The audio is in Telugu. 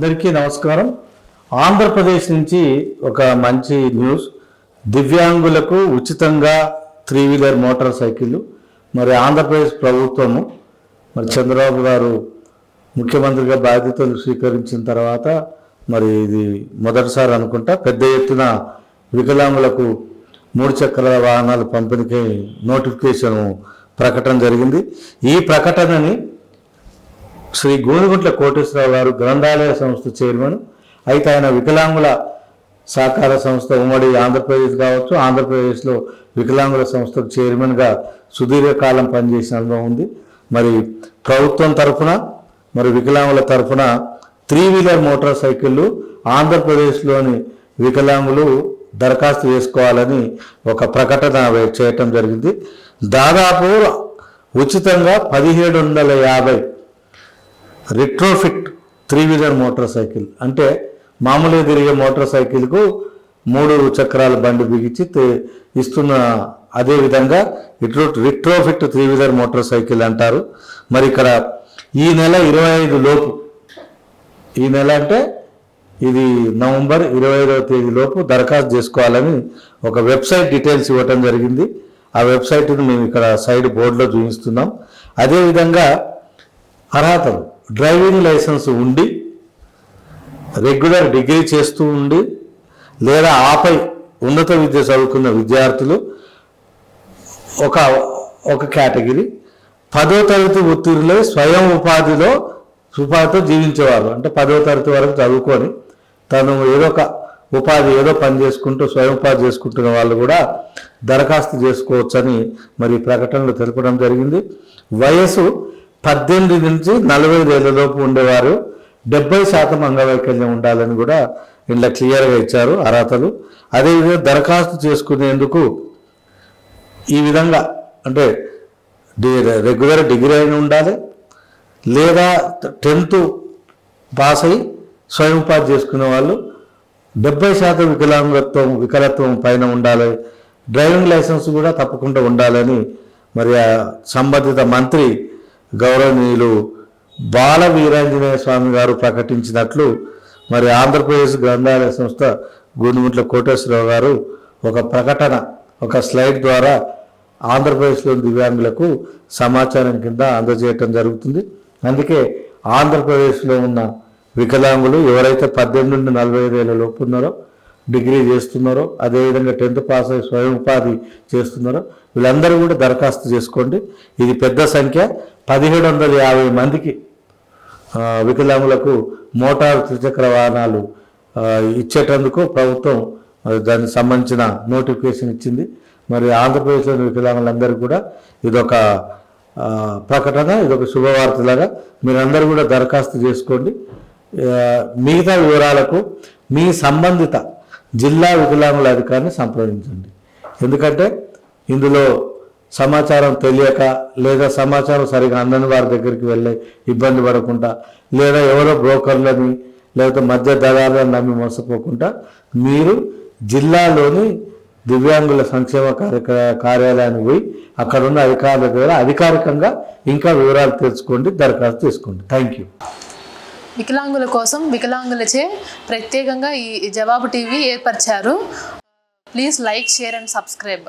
అందరికీ నమస్కారం. ఆంధ్రప్రదేశ్ నుంచి ఒక మంచి న్యూస్. దివ్యాంగులకు ఉచితంగా 3-వీలర్ మోటార్ సైకిళ్ళు మరి ఆంధ్రప్రదేశ్ ప్రభుత్వము మరి చంద్రబాబు గారు ముఖ్యమంత్రిగా బాధ్యతలు స్వీకరించిన తర్వాత మరి ఇది మొదటిసారి అనుకుంటా పెద్ద ఎత్తున వికలాంగులకు 3 చక్రాల వాహనాలు పంపిణీకి నోటిఫికేషన్ ప్రకటన జరిగింది. ఈ ప్రకటనని శ్రీ గోనుగుంట్ల కోటేశ్వరరావు గారు గ్రంథాలయ సంస్థ చైర్మన్, అయితే ఆయన వికలాంగుల సహకార సంస్థ ఉమ్మడి ఆంధ్రప్రదేశ్ కావచ్చు, ఆంధ్రప్రదేశ్లో వికలాంగుల సంస్థకు చైర్మన్గా సుదీర్ఘకాలం పనిచేసిన అనుభవం ఉంది. మరి ప్రభుత్వం తరఫున మరి వికలాంగుల తరఫున 3-వీలర్ మోటార్ సైకిళ్ళు ఆంధ్రప్రదేశ్లోని వికలాంగులు దరఖాస్తు చేసుకోవాలని ఒక ప్రకటన చేయటం జరిగింది. దాదాపు ఉచితంగా 1750 రిట్రోఫిట్ 3-వీలర్ మోటార్ సైకిల్, అంటే మామూలుగా తిరిగే మోటార్ సైకిల్కు 3 చక్రాల బండి బిగించి ఇస్తున్న అదేవిధంగా రిట్రోఫిట్ 3-వీలర్ మోటార్ సైకిల్ అంటారు. మరి ఇక్కడ ఈ నెల 25 లోపు, ఈ నెల అంటే ఇది నవంబర్ 25వ తేదీ లోపు దరఖాస్తు చేసుకోవాలని ఒక వెబ్సైట్ డీటెయిల్స్ ఇవ్వటం జరిగింది. ఆ వెబ్సైట్ను మేము ఇక్కడ సైడ్ బోర్డులో చూపిస్తున్నాం. అదేవిధంగా అర్హతలు డ్రైవింగ్ లైసెన్స్ ఉండి, రెగ్యులర్ డిగ్రీ చేస్తూ ఉండి, లేదా ఆపై ఉన్నత విద్య చదువుకున్న విద్యార్థులు ఒక కేటగిరీ. 10వ తరగతి ఉత్తీర్ణులై స్వయం ఉపాధితో జీవించేవారు, అంటే 10వ తరగతి వరకు చదువుకొని తను ఏదో పని చేసుకుంటూ స్వయం ఉపాధి చేసుకుంటున్న వాళ్ళు కూడా దరఖాస్తు చేసుకోవచ్చని మరి ప్రకటనలో తెలపడం జరిగింది. వయసు 18 నుంచి 45 ఏళ్ల లోపు ఉండేవారు 70% అంగవైకల్యం ఉండాలని కూడా ఇలా క్లియర్గా ఇచ్చారు అర్హతలు. అదేవిధంగా దరఖాస్తు చేసుకునేందుకు ఈ విధంగా అంటే రెగ్యులర్ డిగ్రీ అయిన ఉండాలి, లేదా 10th పాస్ అయి స్వయం ఉపాధి చేసుకునే వాళ్ళు 70% వికలత్వం పైన ఉండాలి, డ్రైవింగ్ లైసెన్స్ కూడా తప్పకుండా ఉండాలని మరి సంబంధిత మంత్రి గౌరవనీయులు బాల వీరాంజనేయ స్వామి గారు ప్రకటించినట్లు మరి ఆంధ్రప్రదేశ్ గ్రంథాలయ సంస్థ గోనుగుంట్ల కోటేశ్వరరావు గారు ఒక ప్రకటన, ఒక స్లైడ్ ద్వారా ఆంధ్రప్రదేశ్లోని దివ్యాంగులకు సమాచారం కింద అందజేయటం జరుగుతుంది. అందుకే ఆంధ్రప్రదేశ్లో ఉన్న వికలాంగులు ఎవరైతే 18 నుండి 45 ఏళ్ళ లోపు ఉన్నారో, డిగ్రీ చేస్తున్నారో, అదేవిధంగా 10th పాస్ అయ్యి స్వయం ఉపాధి చేస్తున్నారో వీళ్ళందరూ కూడా దరఖాస్తు చేసుకోండి. ఇది పెద్ద సంఖ్య. 1750 మందికి వికలాంగులకు మోటార్ త్రిచక్ర వాహనాలు ఇచ్చేటందుకు ప్రభుత్వం దానికి సంబంధించిన నోటిఫికేషన్ ఇచ్చింది. మరి ఆంధ్రప్రదేశ్లోని వికలాంగులందరికీ కూడా ఇదొక ప్రకటన, ఇదొక శుభవార్తలాగా మీరందరూ కూడా దరఖాస్తు చేసుకోండి. మిగతా వివరాలకు మీ సంబంధిత జిల్లా వికలాంగుల అధికారిని సంప్రదించండి. ఎందుకంటే ఇందులో సమాచారం తెలియక, లేదా సమాచారం సరిగా అందని వారి దగ్గరికి వెళ్ళే ఇబ్బంది పడకుండా, లేదా ఎవరో బ్రోకర్లని లేకపోతే మధ్య దళాలను నమ్మి మోసపోకుండా మీరు జిల్లాలోని దివ్యాంగుల సంక్షేమ కార్యాలయానికి పోయి అక్కడ ఉన్న అధికారుల ద్వారా అధికారికంగా ఇంకా వివరాలు తెలుసుకోండి, దరఖాస్తు చేసుకోండి. Thank you. వికలాంగుల కోసం వికలాంగులచే ప్రత్యేకంగా ఈ జవాబు టీవీ ఏర్పరిచారు. Please like, share and subscribe.